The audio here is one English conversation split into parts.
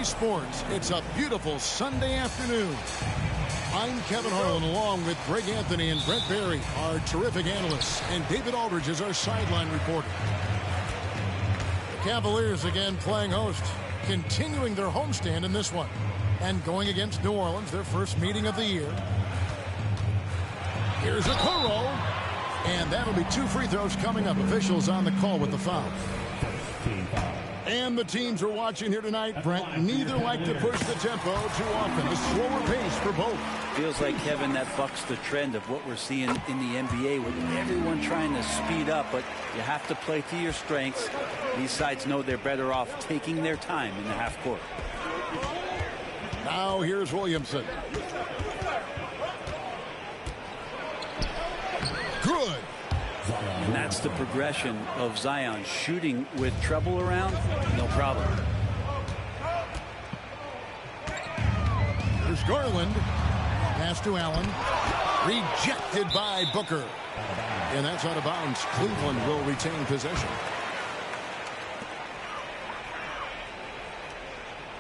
Sports. It's a beautiful Sunday afternoon. I'm Kevin Harlan along with Greg Anthony and Brent Barry, our terrific analysts, and David Aldridge is our sideline reporter. The Cavaliers again playing host, continuing their homestand in this one, and going against New Orleans, their first meeting of the year. Here's Okoro, and that'll be 2 free throws coming up. Officials on the call with the foul. And the teams are watching here tonight, Brent. Neither like to push the tempo too often. A slower pace for both. Feels like, Kevin, that bucks the trend of what we're seeing in the NBA with everyone trying to speed up, but you have to play to your strengths. These sides know they're better off taking their time in the half court. Now here's Williamson. Good. And that's the progression of Zion. Shooting with trouble around, no problem. There's Garland. Pass to Allen. Rejected by Booker. And that's out of bounds. Cleveland will retain possession.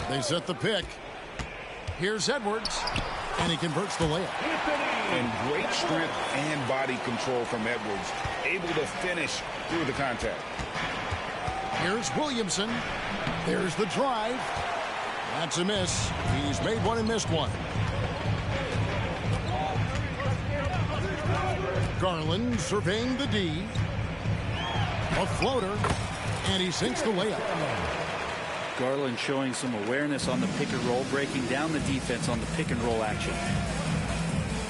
They set the pick. Here's Edwards. And he converts the layup. And great strength and body control from Edwards. Able to finish through the contact. Here's Williamson. There's the drive. That's a miss. He's made one and missed one. Garland surveying the D. A floater. And he sinks the layup. Garland showing some awareness on the pick and roll, breaking down the defense on the pick and roll action.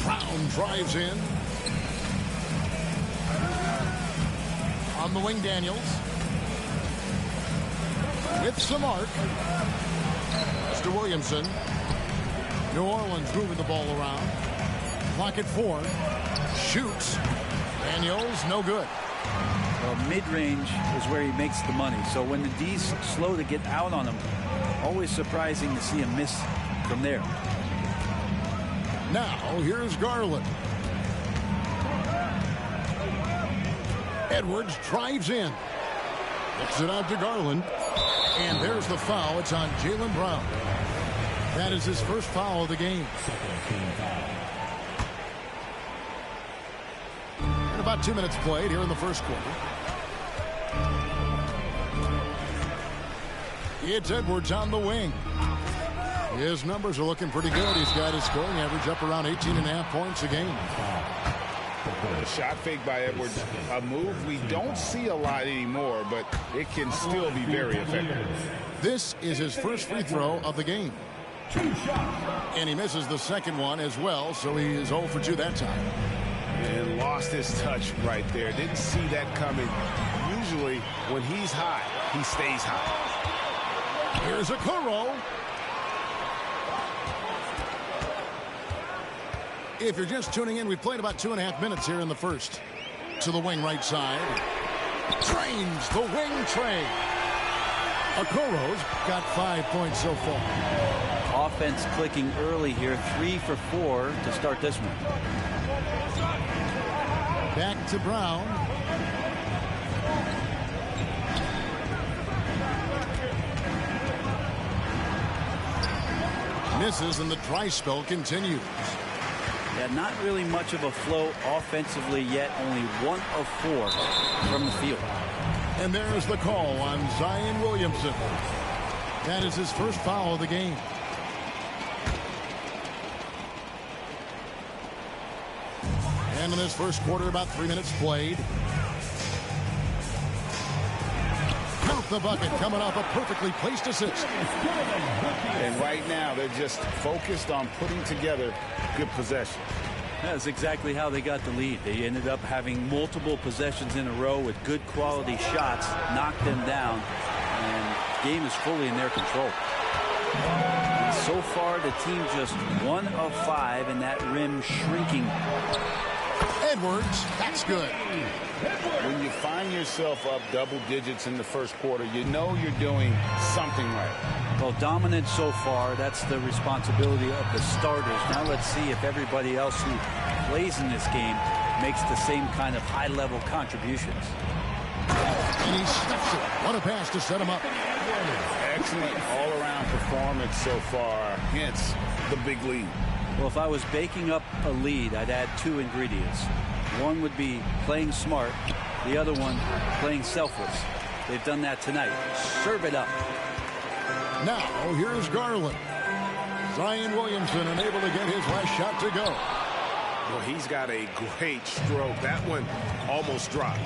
Brown drives in. On the wing, Daniels. With some arc. That's to Williamson. New Orleans moving the ball around. Clock at 4. Shoots. Daniels, no good. Well, mid-range is where he makes the money. So when the D's slow to get out on him, always surprising to see a miss from there. Now, here's Garland. Edwards drives in. Gets it out to Garland. And there's the foul. It's on Jaylen Brown. That is his first foul of the game. And about 2 minutes played here in the first quarter. It's Edwards on the wing. His numbers are looking pretty good. He's got his scoring average up around 18.5 points a game. A shot fake by Edwards. A move we don't see a lot anymore, but it can still be very effective. This is his first free throw of the game. And he misses the second one as well, so he is 0 for 2 that time. And lost his touch right there. Didn't see that coming. Usually, when he's hot, he stays hot. Here's Okoro. If you're just tuning in, we've played about 2.5 minutes here in the first. To the wing right side. Trains the wing train. Okoro's got 5 points so far. Offense clicking early here. 3 for 4 to start this one. Back to Brown. Misses and the dry spell continues. Yeah, not really much of a flow offensively yet. Only 1 of 4 from the field. And there's the call on Zion Williamson. That is his first foul of the game. And in this first quarter, about 3 minutes played. Count the bucket coming off a perfectly placed assist. And right now, they're just focused on putting together good possession. That's exactly how they got the lead. They ended up having multiple possessions in a row with good quality shots, knocked them down, and the game is fully in their control. So far, the team just 1 of 5, and that rim shrinking. Edwards, that's good. When you find yourself up double digits in the first quarter, you know you're doing something right. Well, dominant so far. That's the responsibility of the starters. Now let's see if everybody else who plays in this game makes the same kind of high-level contributions. And he stuffs it. What a pass to set him up. Excellent all-around performance so far. Hence the big lead. Well, if I was baking up a lead, I'd add 2 ingredients. One would be playing smart. The other one, playing selfless. They've done that tonight. Serve it up. Now, here's Garland. Zion Williamson unable to get his last shot to go. Well, he's got a great stroke. That one almost dropped.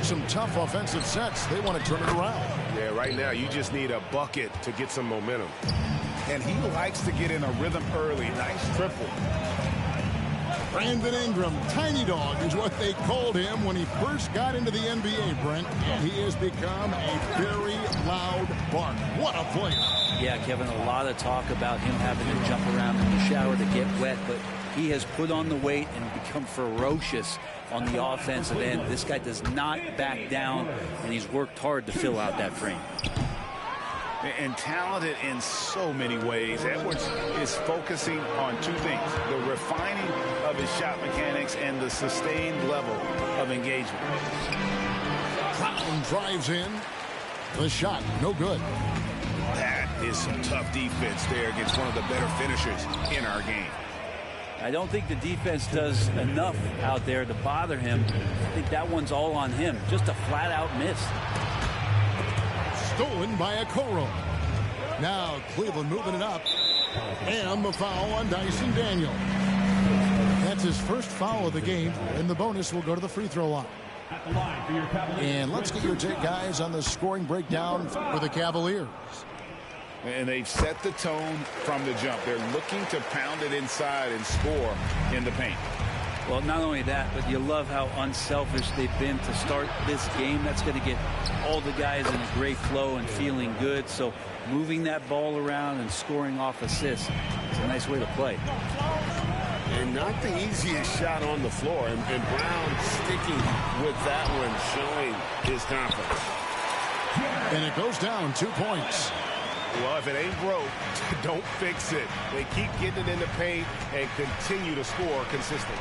Some tough offensive sets. They want to turn it around. Yeah, right now you just need a bucket to get some momentum. And he likes to get in a rhythm early. Nice triple. Brandon Ingram, Tiny Dog is what they called him when he first got into the NBA, Brent. And he has become a very loud bark. What a player. Yeah, Kevin, a lot of talk about him having to jump around in the shower to get wet, but he has put on the weight and become ferocious on the offensive end. This guy does not back down, and he's worked hard to fill out that frame. And talented in so many ways. Edwards is focusing on 2 things: the refining of his shot mechanics and the sustained level of engagement. Brown drives in. The shot, no good. That is some tough defense there against one of the better finishers in our game. I don't think the defense does enough out there to bother him. I think that one's all on him. Just a flat-out miss. Stolen by Okoro. Now Cleveland moving it up. And the foul on Dyson Daniel. That's his first foul of the game, and the bonus will go to the free throw line. And let's get your take, guys, on the scoring breakdown for the Cavaliers. And they've set the tone from the jump. They're looking to pound it inside and score in the paint. Well, not only that, but you love how unselfish they've been to start this game. That's going to get all the guys in a great flow and feeling good. So moving that ball around and scoring off assists, it's a nice way to play. And not the easiest shot on the floor. And Brown sticking with that one, showing his confidence. And it goes down 2 points. Well, if it ain't broke, don't fix it. They keep getting it in the paint and continue to score consistently.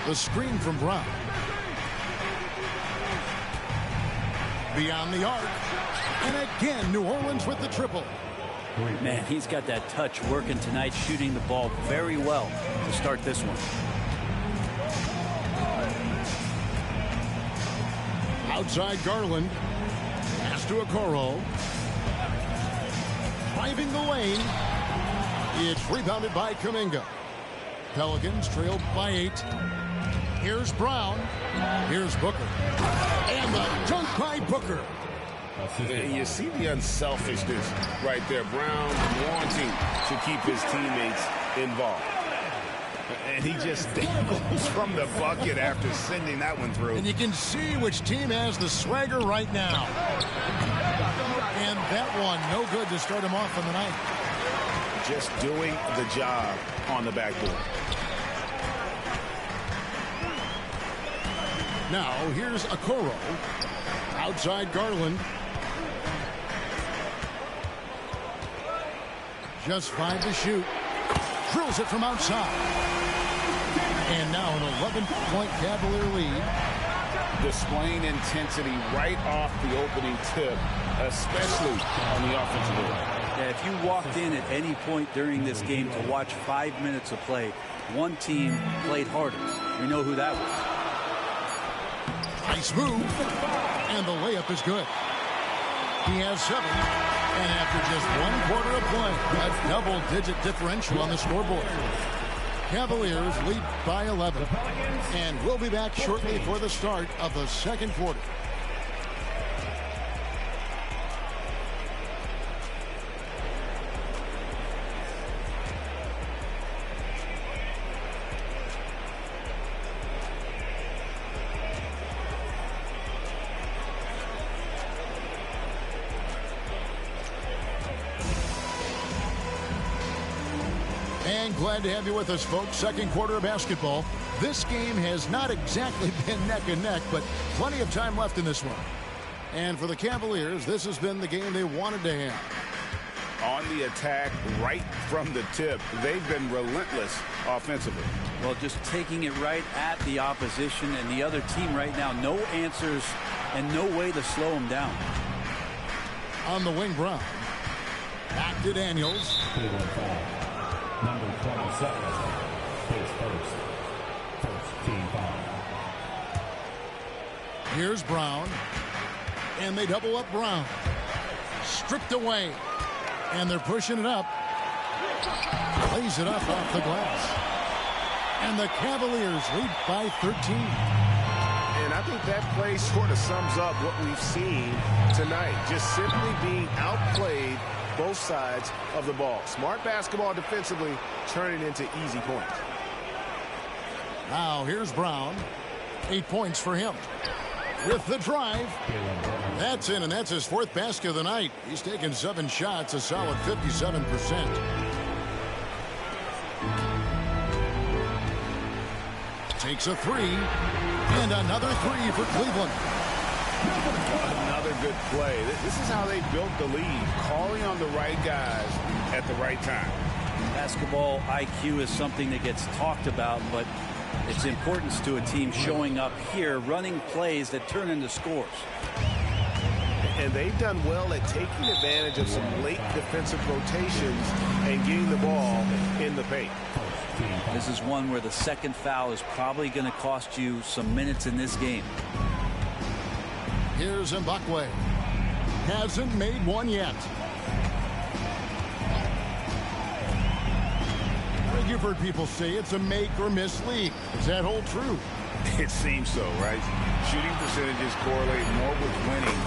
The screen from Brown. Beyond the arc. And again, New Orleans with the triple. Man, he's got that touch working tonight, shooting the ball very well to start this one. Outside Garland. Pass to Okoro. Driving the lane. It's rebounded by Kuminga. Pelicans trailed by 8. Here's Brown. Here's Booker. And the dunk by Booker. And you see the unselfishness right there. Brown wanting to keep his teammates involved. And he just goes from the bucket after sending that one through. And you can see which team has the swagger right now. And that one, no good to start him off on the night. Just doing the job on the backboard. Now, here's Okoro. Outside Garland. Just 5 to shoot. Drills it from outside. And now an 11-point Cavalier lead. Displaying intensity right off the opening tip, especially on the offensive end. Yeah, if you walked in at any point during this game to watch 5 minutes of play, one team played harder. We know who that was. Nice move. And the layup is good. He has 7. And after just 1 quarter of play, a double-digit differential on the scoreboard. Cavaliers lead by 11. And we'll be back shortly for the start of the second quarter. And glad to have you with us, folks. Second quarter of basketball. This game has not exactly been neck and neck, but plenty of time left in this one. And for the Cavaliers, this has been the game they wanted to have. On the attack right from the tip. They've been relentless offensively. Well, just taking it right at the opposition and the other team right now. No answers and no way to slow them down. On the wing, Brown. Back to Daniels. Number 27, his first team foul. Here's Brown. And they double up Brown. Stripped away. And they're pushing it up. Lays it up off the glass. And the Cavaliers lead by 13. And I think that play sort of sums up what we've seen tonight. Just simply being outplayed both sides of the ball. Smart basketball defensively, turning into easy points. Now here's Brown. 8 points for him. With the drive. That's in, and that's his fourth basket of the night. He's taken 7 shots, a solid 57%. Takes a 3. And another 3 for Cleveland. Another good play. This is how they built the lead, calling on the right guys at the right time. Basketball IQ is something that gets talked about, but its importance to a team showing up here, running plays that turn into scores. And they've done well at taking advantage of some late defensive rotations and getting the ball in the paint. This is one where the second foul is probably going to cost you some minutes in this game. Here's Mbakwe. Hasn't made one yet. You've heard people say it's a make or miss league. Does that hold true? It seems so, right? Shooting percentages correlate more with winning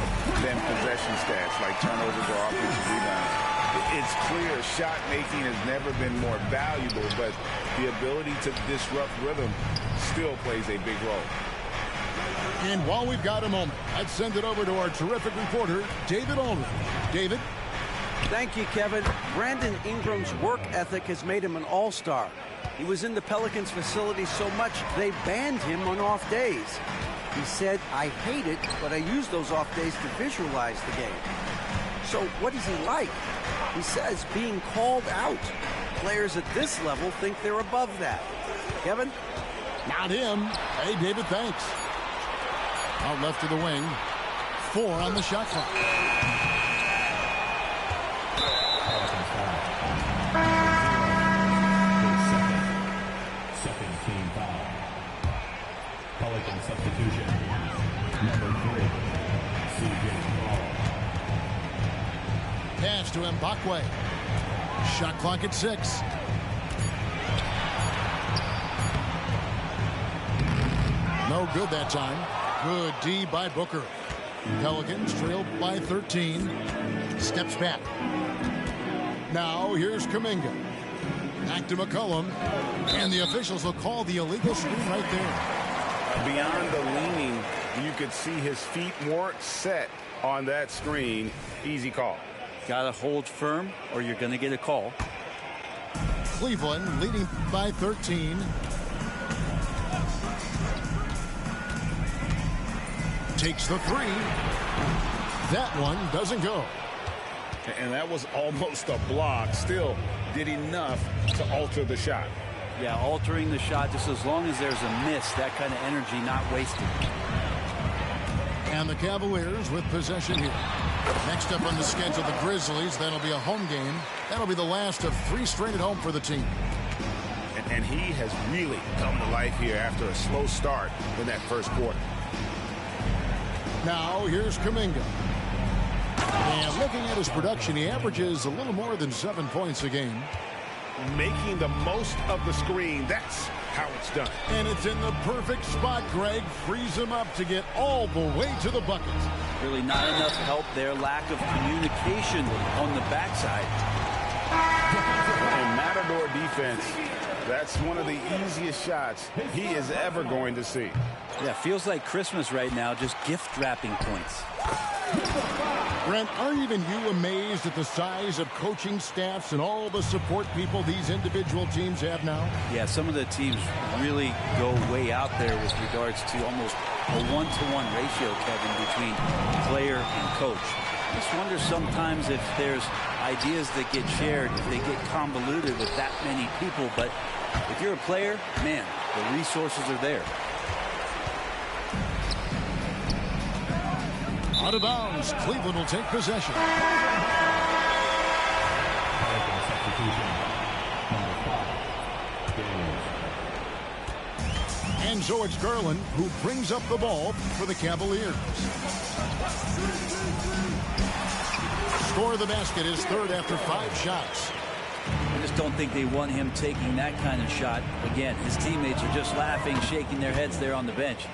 than possession stats like turnovers or offensive rebounds. It's clear shot making has never been more valuable, but the ability to disrupt rhythm still plays a big role. And while we've got a moment, let's send it over to our terrific reporter, David Aldridge. David? Thank you, Kevin. Brandon Ingram's work ethic has made him an all-star. He was in the Pelicans facility so much they banned him on off days. He said, "I hate it, but I use those off days to visualize the game." So what is he like? He says being called out. Players at this level think they're above that. Kevin? Not him. Hey, David, thanks. Out left of the wing. 4 on the shot clock. Second team foul. Pelican substitution. Number 3, C.J. Ball. Pass to Mbakwe. Shot clock at 6. No good that time. Good D by Booker. Pelicans trailed by 13. Steps back. Now here's Kuminga. Back to McCollum. And the officials will call the illegal screen right there. Beyond the leaning, you could see his feet weren't set on that screen. Easy call. Got to hold firm or you're going to get a call. Cleveland leading by 13. Takes the 3. That one doesn't go. And that was almost a block. Still did enough to alter the shot. Yeah, altering the shot just as long as there's a miss, that kind of energy not wasted. And the Cavaliers with possession here. Next up on the schedule, the Grizzlies. That'll be a home game. That'll be the last of 3 straight at home for the team. And he has really come to life here after a slow start in that first quarter. Now here's Kuminga. And looking at his production, he averages a little more than 7 points a game. Making the most of the screen. That's how it's done. And it's in the perfect spot, Greg. Frees him up to get all the way to the bucket. Really not enough help there. Lack of communication on the backside. And Matador defense, that's one of the easiest shots he is ever going to see. Yeah, feels like Christmas right now, just gift wrapping points. Brent, aren't even you amazed at the size of coaching staffs and all the support people these individual teams have now? Yeah, some of the teams really go way out there with regards to almost a one-to-one ratio, Kevin, between player and coach. I just wonder sometimes if there's ideas that get shared, if they get convoluted with that many people. But if you're a player, man, the resources are there. Out of bounds. Cleveland will take possession. And so it's Garland who brings up the ball for the Cavaliers. Score the basket is third after 5 shots. I just don't think they want him taking that kind of shot. Again, his teammates are just laughing, shaking their heads there on the bench.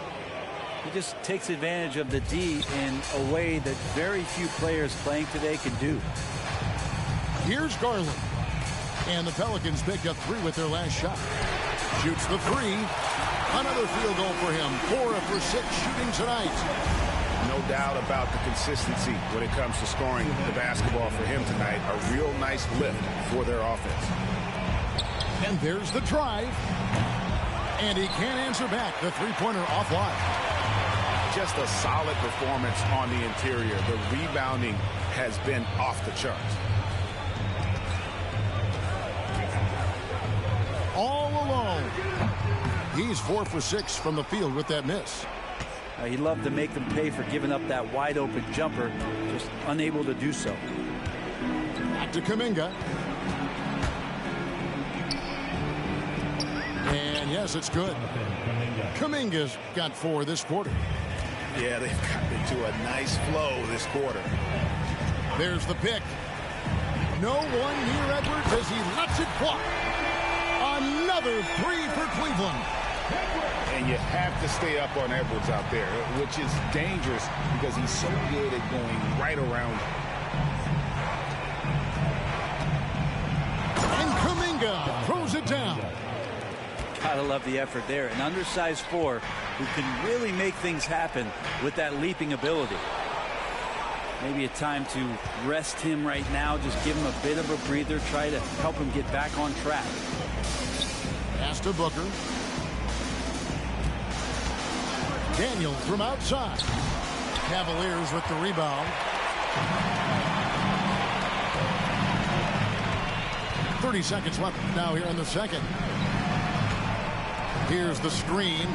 He just takes advantage of the D in a way that very few players playing today can do. Here's Garland. And the Pelicans picked up 3 with their last shot. Shoots the 3. Another field goal for him. 4 for 6 shooting tonight. No doubt about the consistency when it comes to scoring the basketball for him tonight. A real nice lift for their offense. And there's the drive. And he can't answer back. The three-pointer offline. Just a solid performance on the interior. The rebounding has been off the charts. All alone. He's 4 for 6 from the field with that miss. He loved to make them pay for giving up that wide-open jumper, just unable to do so. Back to Kuminga. And yes, it's good. Kuminga's got 4 this quarter. Yeah, they've gotten into a nice flow this quarter. There's the pick. No one near Edwards as he lets it fly. Another 3 for Cleveland. And you have to stay up on Edwards out there, which is dangerous because he's so good at going right around. And Kuminga throws it down. Gotta love the effort there. An undersized 4 who can really make things happen with that leaping ability. Maybe a time to rest him right now. Just give him a bit of a breather. Try to help him get back on track. Pass to Booker. Daniels from outside. Cavaliers with the rebound. 30 seconds left now here in the second. Here's the screen.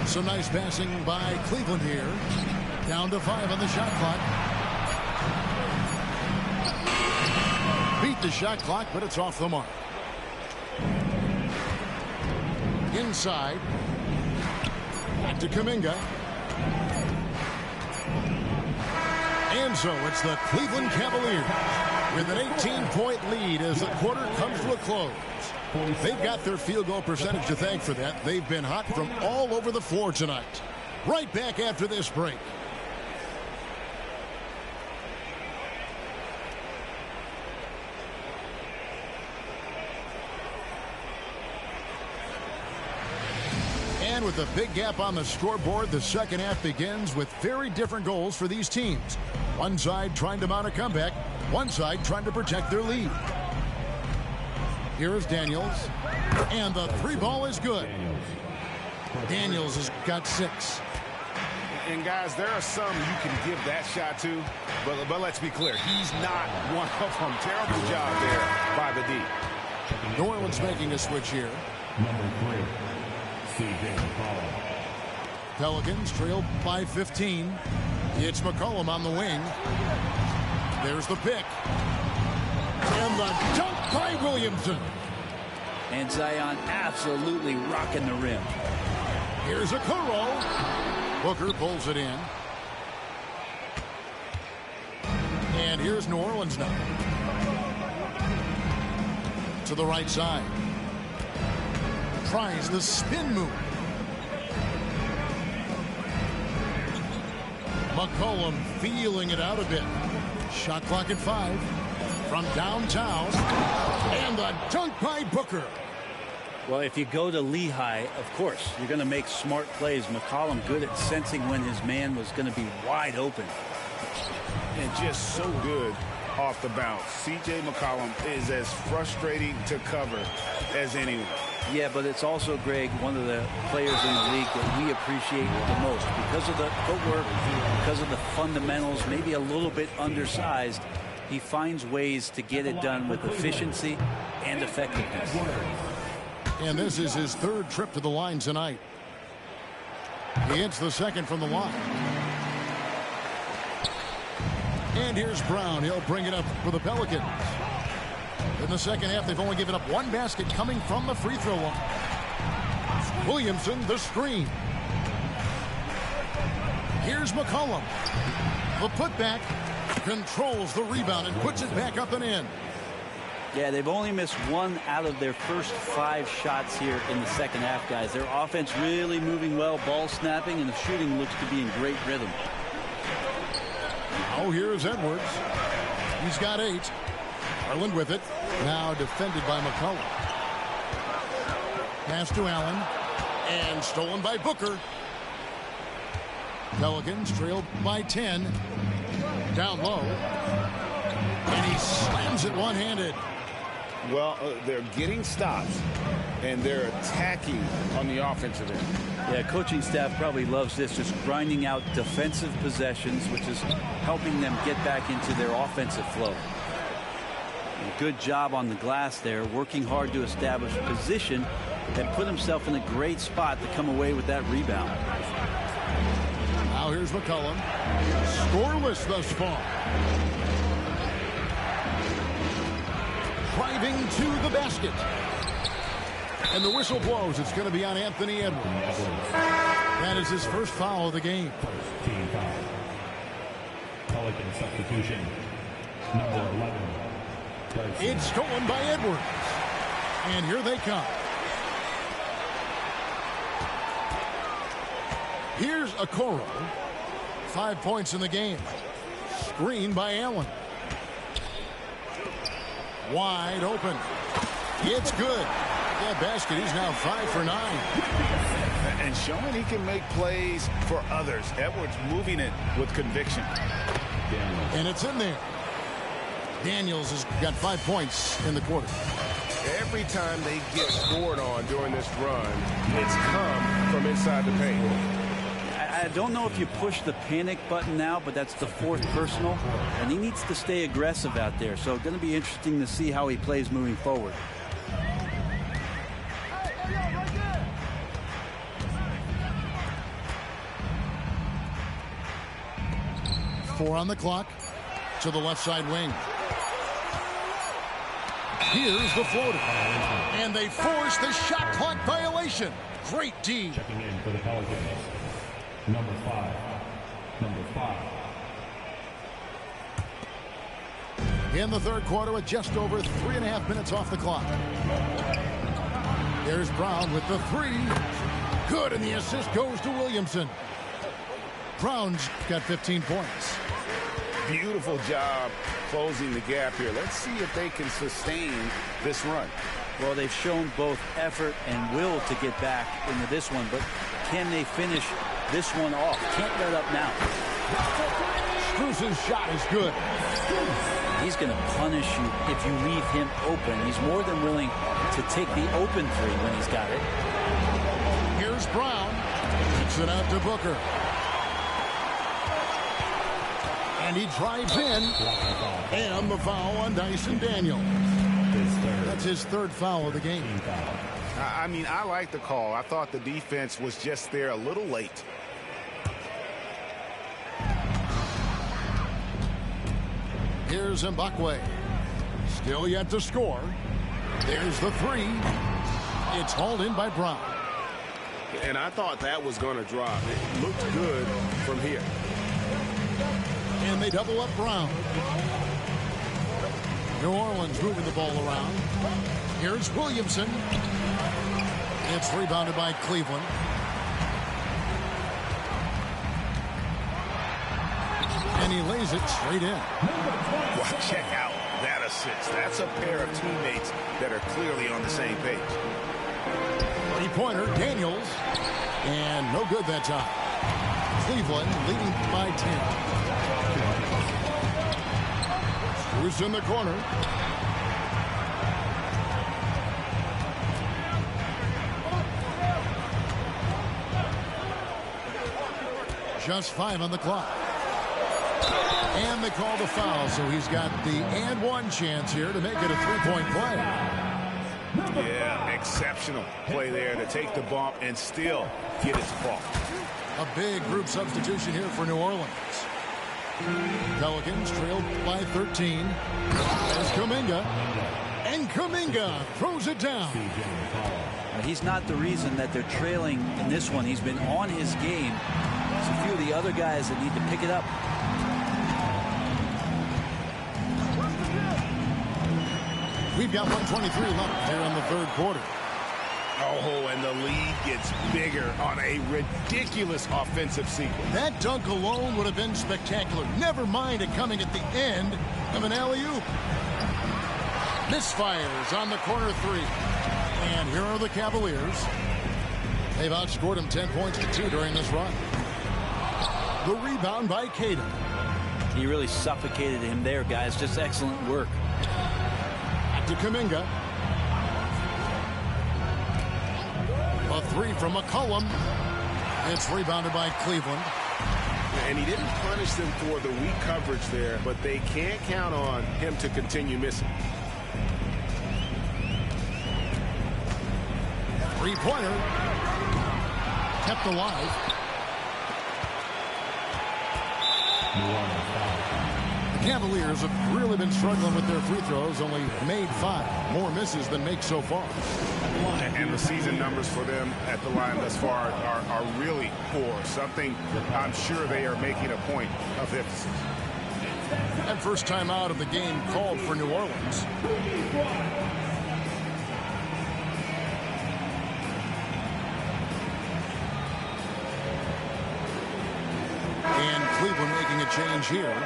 Some nice passing by Cleveland here. Down to 5 on the shot clock. Beat the shot clock, but it's off the mark. Inside. Back to Kuminga. And so it's the Cleveland Cavaliers with an 18-point lead as the quarter comes to a close. They've got their field goal percentage to thank for that. They've been hot from all over the floor tonight. Right back after this break. And with a big gap on the scoreboard, the second half begins with very different goals for these teams. One side trying to mount a comeback, one side trying to protect their lead. Here is Daniels, and the 3 ball is good. Daniels has got 6. And guys, there are some you can give that shot to, but let's be clear, he's not one of them. Terrible job there by the D. New Orleans making a switch here. Number 3, CJ McCollum. Pelicans trail by 15. It's McCollum on the wing. There's the pick. And the dunk by Williamson. And Zion absolutely rocking the rim. Here's a Okoro. Booker pulls it in. And here's New Orleans now. To the right side. Tries the spin move. McCollum feeling it out a bit. Shot clock at 5. From downtown. And the dunk by Booker. Well, if you go to Lehigh, of course, you're going to make smart plays. McCollum good at sensing when his man was going to be wide open. And just so good off the bounce. C.J. McCollum is as frustrating to cover as anyone. Yeah, but it's also, Greg, one of the players in the league that we appreciate the most. Because of the footwork, because of the fundamentals, maybe a little bit undersized, he finds ways to get it done with efficiency and effectiveness. And this is his third trip to the line tonight. He hits the second from the line. And here's Brown. He'll bring it up for the Pelicans. In the second half, they've only given up one basket coming from the free throw line. Williamson, the screen. Here's McCollum. The putback, controls the rebound and puts it back up and in. Yeah, they've only missed one out of their first 5 shots here in the second half, guys. Their offense really moving well, ball snapping, and the shooting looks to be in great rhythm. Oh, here's Edwards. He's got 8. Garland with it. Now defended by McCollum. Pass to Allen. And stolen by Booker. Pelicans trailed by 10. Down low. And he slams it one-handed. Well, they're getting stops, and they're attacking on the offensive end. Yeah, coaching staff probably loves this, just grinding out defensive possessions, which is helping them get back into their offensive flow. A good job on the glass there, working hard to establish position and put himself in a great spot to come away with that rebound. Now here's McCollum. Scoreless thus far. Driving to the basket. And the whistle blows. It's going to be on Anthony Edwards. That is his first foul of the game. First team foul. Pelican substitution. Number 11. Garcia. It's stolen by Edwards. And here they come. Here's Okoro. 5 points in the game. Screen by Allen. Wide open. It's good. That basket, he's now 5 for 9. And showing he can make plays for others. Edwards moving it with conviction. And it's in there. Daniels has got 5 points in the quarter. Every time they get scored on during this run, it's come from inside the paint. I don't know if you push the panic button now, but that's the 4th personal, and he needs to stay aggressive out there. So going to be interesting to see how he plays moving forward. Four on the clock to the left side wing. Here's the floater. And they force the shot clock violation. Great D. Checking in for the Pelicans. Number 5. Number 5. In the third quarter with just over 3.5 minutes off the clock. There's Brown with the 3. Good, and the assist goes to Williamson. Brown's got 15 points. Beautiful job closing the gap here. Let's see if they can sustain this run. Well, they've shown both effort and will to get back into this one, but can they finish this one off? Can't let up now. Strus's shot is good. He's going to punish you if you leave him open. He's more than willing to take the open 3 when he's got it. Here's Brown. Kicks it out to Booker. And he drives in. And the foul on Dyson Daniels. That's his 3rd foul of the game. I mean, I like the call. I thought the defense was just there a little late. Here's Mbakwe. Still yet to score. There's the 3. It's hauled in by Brown. And I thought that was going to drop. It looked good from here. And they double up Brown. New Orleans moving the ball around. Here's Williamson. It's rebounded by Cleveland. And he lays it straight in. Well, check out that assist. That's a pair of teammates that are clearly on the same page. Three-pointer, Daniels. And no good that time. Cleveland leading by 10. Who's in the corner? Just 5 on the clock. And they call the foul, so he's got the and one chance here to make it a three-point play. Yeah, exceptional play there to take the bump and still get it to fall. A big group substitution here for New Orleans. Pelicans trailed by 13. There's Kuminga. And Kuminga throws it down. He's not the reason that they're trailing in this one. He's been on his game. There's a few of the other guys that need to pick it up. We've got 123 left here in the third quarter. Oh, and the lead gets bigger on a ridiculous offensive sequence. That dunk alone would have been spectacular. Never mind it coming at the end of an alley-oop. Misfires on the corner three. And here are the Cavaliers. They've outscored them 10 points to 2 during this run. The rebound by Caden. He really suffocated him there, guys. Just excellent work. Back to Kuminga. A three from McCollum. It's rebounded by Cleveland. And he didn't punish them for the weak coverage there, but they can't count on him to continue missing. Three-pointer. Kept alive. The Cavaliers have really been struggling with their free throws, only made 5. More misses than makes so far. And the season numbers for them at the line thus far are really poor. Something I'm sure they are making a point of emphasis. And first time out of the game called for New Orleans. And Cleveland making a change here.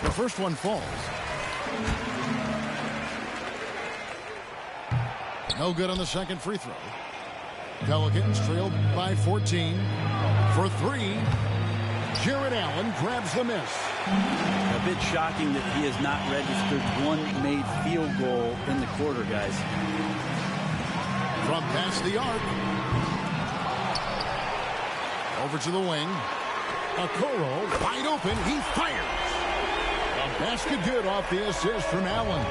The first one falls. No good on the second free throw. Pelicans trailed by 14. For 3, Jarrett Allen grabs the miss. A bit shocking that he has not registered one made field goal in the quarter, guys. From past the arc. Over to the wing. Okoro wide open. He fires. A basket good off the assist from Allen.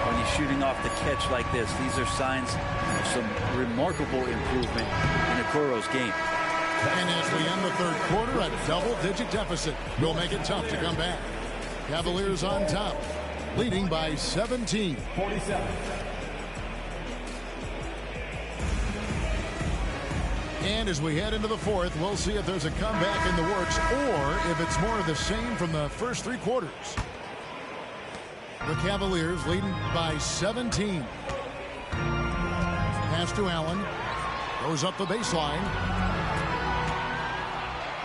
When he's shooting off the catch like this, these are signs of some remarkable improvement in Okoro's game. And as we end the third quarter, a double-digit deficit will make it tough to come back. Cavaliers on top, leading by 17. 47. And as we head into the fourth, we'll see if there's a comeback in the works or if it's more of the same from the first 3 quarters. The Cavaliers leading by 17. Pass to Allen. Goes up the baseline.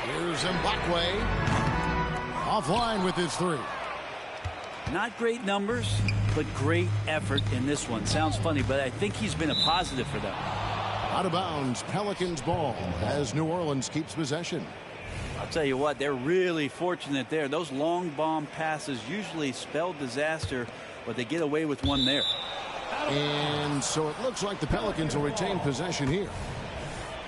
Here's Mbakwe. Offline with his 3. Not great numbers, but great effort in this one. Sounds funny, but I think he's been a positive for them. Out of bounds, Pelicans ball as New Orleans keeps possession. I'll tell you what, they're really fortunate there. Those long bomb passes usually spell disaster, but they get away with one there. And so it looks like the Pelicans will retain possession here.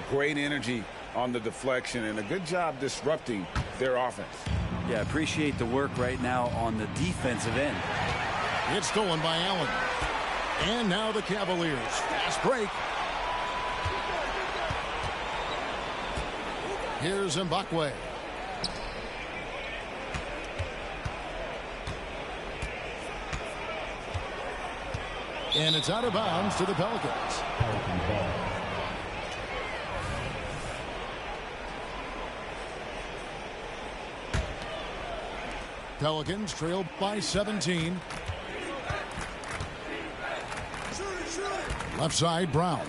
Great energy on the deflection and a good job disrupting their offense. Yeah, appreciate the work right now on the defensive end. It's stolen by Allen. And now the Cavaliers. Fast break. Here's Mbakwe. And it's out of bounds to the Pelicans. Pelican ball. Pelicans trail by 17. Left side, Brown.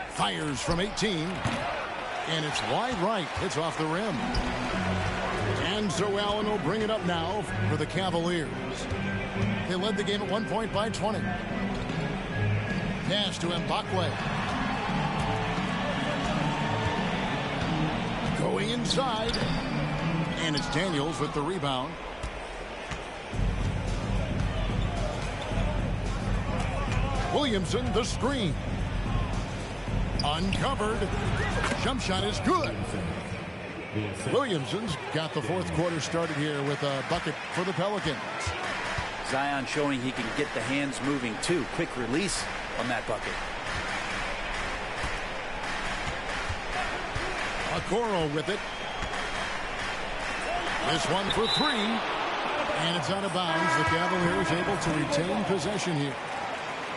Fires from 18. And it's wide right. It's off the rim. And so Allen will bring it up now for the Cavaliers. They led the game at 1 point by 20. Pass to Mbakwe. Going inside. And it's Daniels with the rebound. Williamson, the screen. Uncovered. Jump shot is good. Williamson's got the fourth quarter started here with a bucket for the Pelicans. Zion showing he can get the hands moving too. Quick release on that bucket. Okoro with it. This one for three. And it's out of bounds. The Cavaliers able to retain possession here.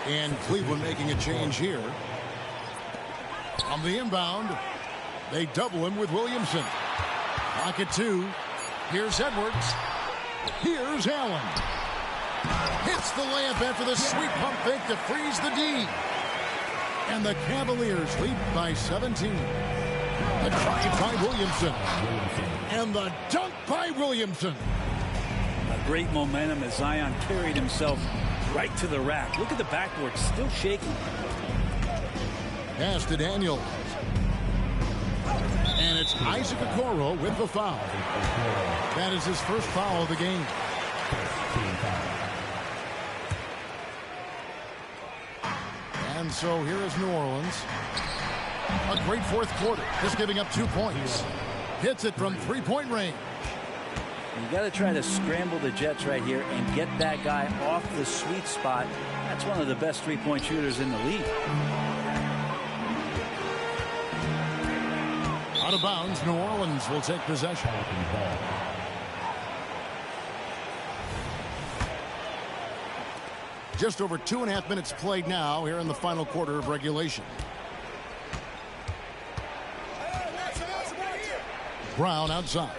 And Cleveland making a change here. On the inbound, they double him with Williamson. Pocket two. Here's Edwards. Here's Allen. Hits the layup after the sweet pump fake to freeze the D. And the Cavaliers lead by 17. The drive by Williamson. And the dunk by Williamson. A great momentum as Zion carried himself right to the rack. Look at the backboard, still shaking. Pass to Daniels. And it's Isaac Okoro with the foul. That is his first foul of the game. And so here is New Orleans. A great fourth quarter, just giving up 2 points. Hits it from three-point range. You got to try to scramble the Jets right here and get that guy off the sweet spot. That's one of the best three-point shooters in the league. Out of bounds, New Orleans will take possession. Just over 2.5 minutes played now here in the final quarter of regulation. Brown outside.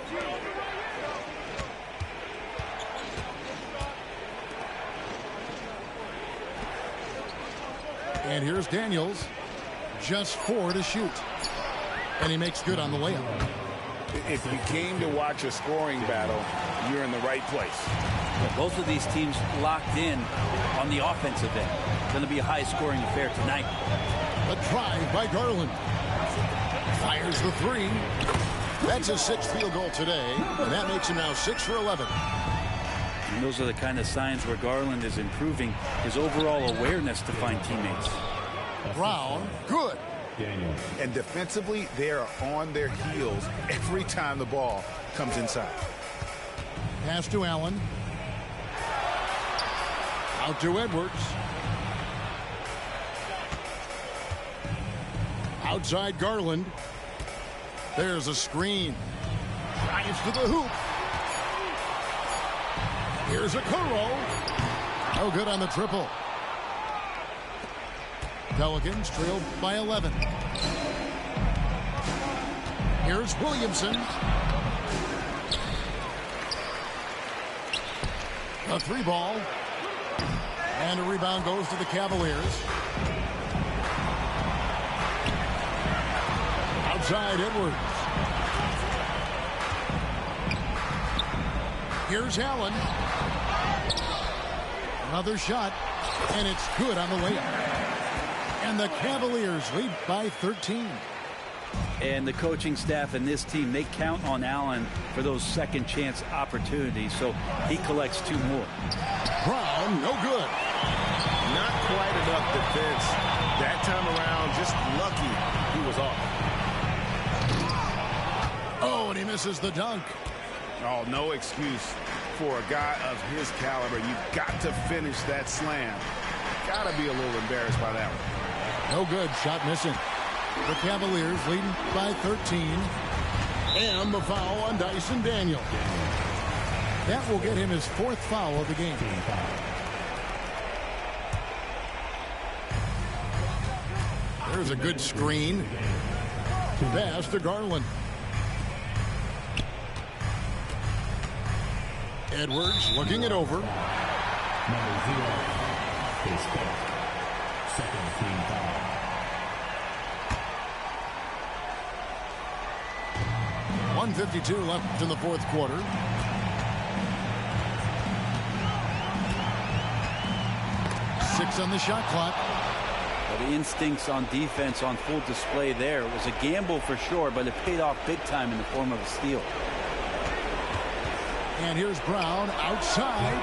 And here's Daniels. Just 4 to shoot. And he makes good on the layup. If you came to watch a scoring battle, you're in the right place. Well, both of these teams locked in on the offensive end. It's going to be a high-scoring affair tonight. A drive by Garland. Fires the three. That's his 6th field goal today, and that makes him now 6 for 11. And those are the kind of signs where Garland is improving his overall awareness to find teammates. Brown, good. And defensively, they are on their heels every time the ball comes inside. Pass to Allen. Out to Edwards. Outside Garland. There's a screen. Drives to the hoop. Here's Okoro. No good on the triple. Pelicans trailed by 11. Here's Williamson. A three ball. And a rebound goes to the Cavaliers. Outside Edwards. Here's Allen. Another shot. And it's good on the layup. And the Cavaliers lead by 13. And the coaching staff and this team, they count on Allen for those second chance opportunities. So he collects 2 more. Brown, no good. Not quite enough defense. That time around, just lucky he was off. Oh, and he misses the dunk. Oh, no excuse for a guy of his caliber. You've got to finish that slam. Got to be a little embarrassed by that one. No good. Shot missing. The Cavaliers leading by 13. And the foul on Dyson Daniels. That will get him his 4th foul of the game. There's a good screen. Pass to Garland. Edwards looking it over. Number 0 is Cook. Second team foul. .152 left in the fourth quarter. Six on the shot clock. Well, the instincts on defense on full display there. It was a gamble for sure, but it paid off big time in the form of a steal. And here's Brown outside.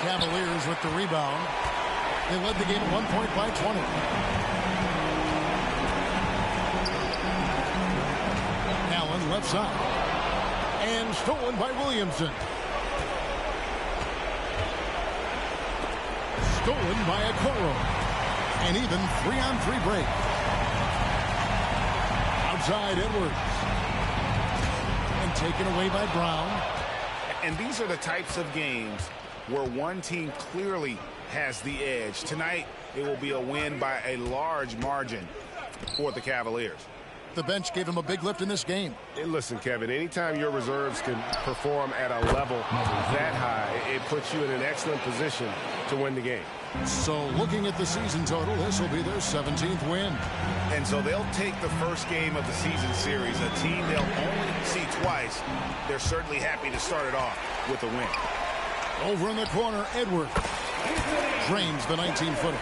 Cavaliers with the rebound. They led the game at 1 point by 20. Allen left side. And stolen by Williamson. Stolen by Okoro. An even 3-on-3 break. Outside Edwards. And taken away by Brown. And these are the types of games where one team clearly has the edge. Tonight, it will be a win by a large margin for the Cavaliers. The bench gave him a big lift in this game. Hey, listen, Kevin, anytime your reserves can perform at a level that high, it puts you in an excellent position to win the game. So looking at the season total, this will be their 17th win. And so they'll take the first game of the season series, a team they'll only see twice. They're certainly happy to start it off with a win. Over in the corner, Edwards drains the 19-footer.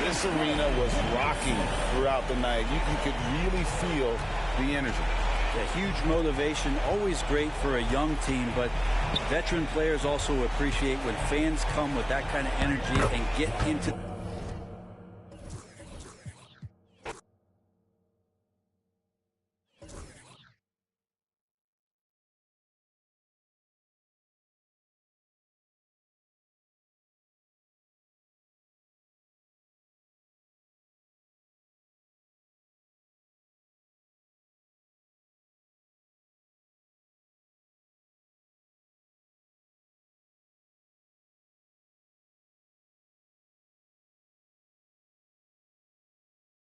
This arena was rocking throughout the night. You could really feel the energy. A huge motivation, always great for a young team, but veteran players also appreciate when fans come with that kind of energy and get into